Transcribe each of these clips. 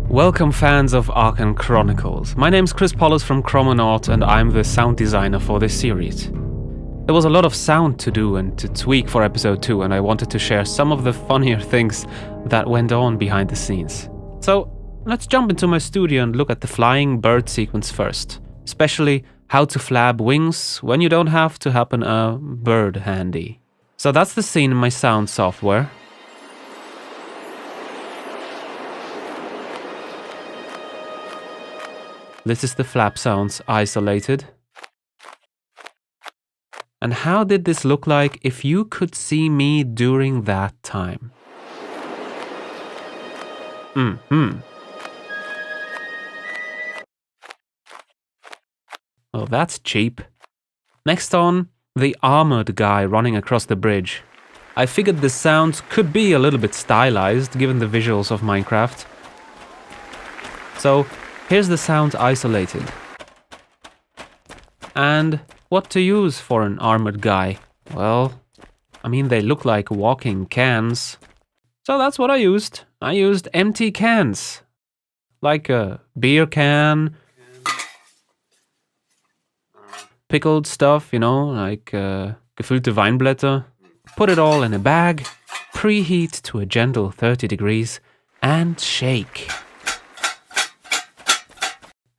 Welcome fans of Arcan Chronicles. My name's Chris Pollos from Chromonaut and I'm the sound designer for this series. There was a lot of sound to do and to tweak for episode 2 and I wanted to share some of the funnier things that went on behind the scenes. So let's jump into my studio and look at the flying bird sequence first, especially how to flap wings when you don't have to happen a bird handy. So that's the scene in my sound software. This is the flap sounds isolated. And how did this look like if you could see me during that time? Well, that's cheap. Next on, the armored guy running across the bridge. I figured the sounds could be a little bit stylized given the visuals of Minecraft. So here's the sound isolated. And what to use for an armored guy? Well, I mean, they look like walking cans. So that's what I used. I used empty cans. Like a beer can. Pickled stuff, you know, like gefüllte Weinblätter. Put it all in a bag, preheat to a gentle 30 degrees, and shake.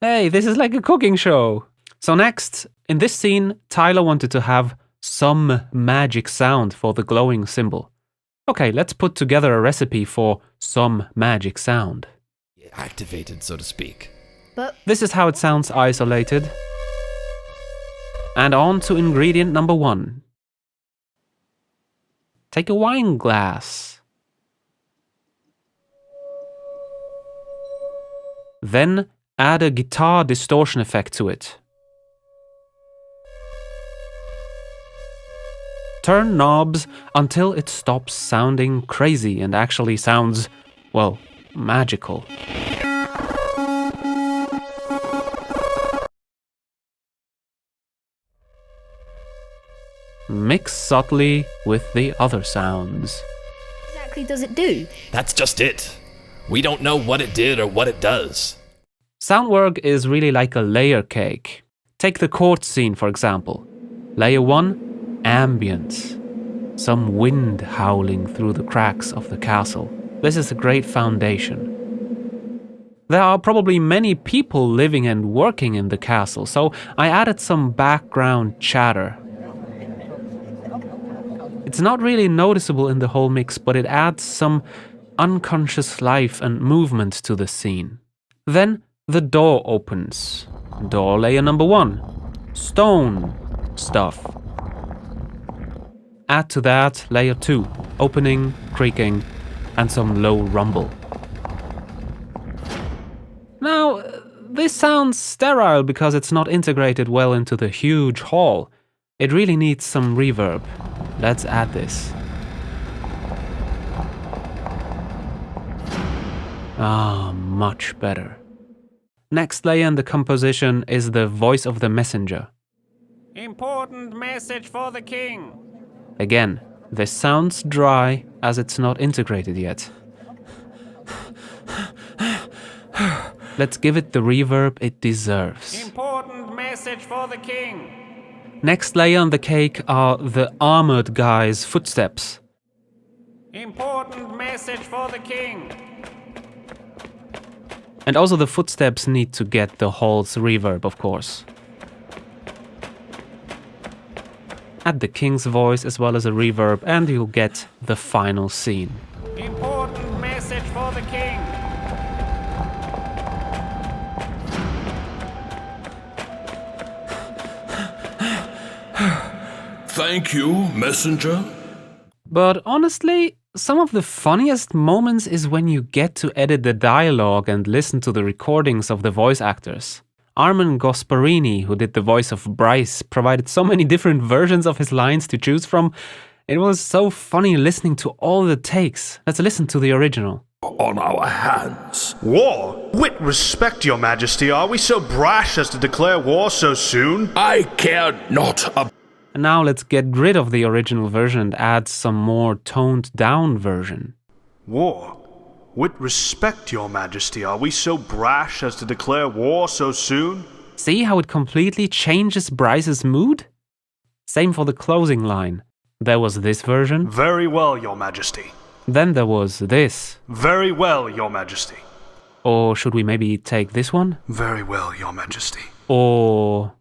Hey, this is like a cooking show. So next, in this scene, Tyler wanted to have some magic sound for the glowing symbol. Okay, let's put together a recipe for some magic sound. Activated, so to speak. But This is how it sounds isolated. And on to ingredient number 1. Take a wine glass. Then add a guitar distortion effect to it. Turn knobs until it stops sounding crazy and actually sounds, well, magical. Mix subtly with the other sounds. what exactly does it do? That's just it. We don't know what it did or what it does. Sound work is really like a layer cake. Take the court scene, for example. Layer 1, ambience. Some wind howling through the cracks of the castle. This is a great foundation. There are probably many people living and working in the castle, so I added some background chatter. It's not really noticeable in the whole mix, but it adds some unconscious life and movement to the scene. Then the door opens. Door layer number 1. Stone stuff. Add to that layer 2. Opening, creaking, and some low rumble. Now, this sounds sterile because it's not integrated well into the huge hall. It really needs some reverb. Let's add this. Ah, much better. Next layer in the composition is the voice of the messenger. Important message for the king. Again, this sounds dry as it's not integrated yet. Let's give it the reverb it deserves. Important message for the king. Next layer on the cake are the armored guy's footsteps. Important message for the king. And also the footsteps need to get the hall's reverb, of course. Add the king's voice as well as a reverb and you'll get the final scene. Important message for the king. Thank you, messenger. But honestly, some of the funniest moments is when you get to edit the dialogue and listen to the recordings of the voice actors. Armin Gasparini, who did the voice of Bryce, provided so many different versions of his lines to choose from. It was so funny listening to all the takes. Let's listen to the original. On our hands. War? With respect, your majesty, are we so brash as to declare war so soon? I care not about. And now let's get rid of the original version and add some more toned down version. War? With respect, your majesty, are we so brash as to declare war so soon? See how it completely changes Bryce's mood? Same for the closing line. There was this version. Very well, your majesty. Then there was this. Very well, your majesty. Or should we maybe take this one? Very well, your majesty. Or...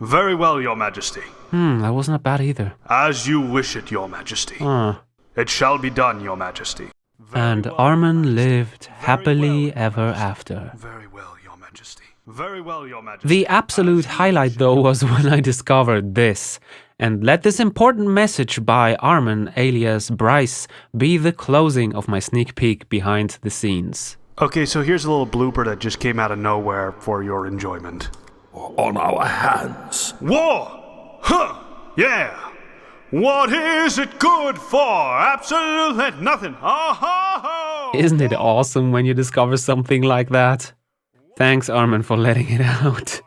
Very well, your majesty. that wasn't bad either. As you wish it, your majesty. It shall be done, your majesty. And Arman lived happily ever after. Very well, your majesty. Very well, your majesty. The absolute highlight though was when I discovered this, and let this important message by Arman alias Bryce be the closing of my sneak peek behind the scenes. Okay, so here's a little blooper that just came out of nowhere for your enjoyment. On our hands. War! Huh! Yeah! What is it good for? Absolutely nothing. Oh-ho-ho! Isn't it awesome when you discover something like that? Thanks, Arman, for letting it out.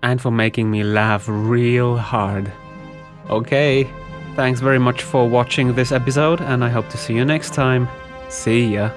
And for making me laugh real hard. Okay, thanks very much for watching this episode, and I hope to see you next time. See ya.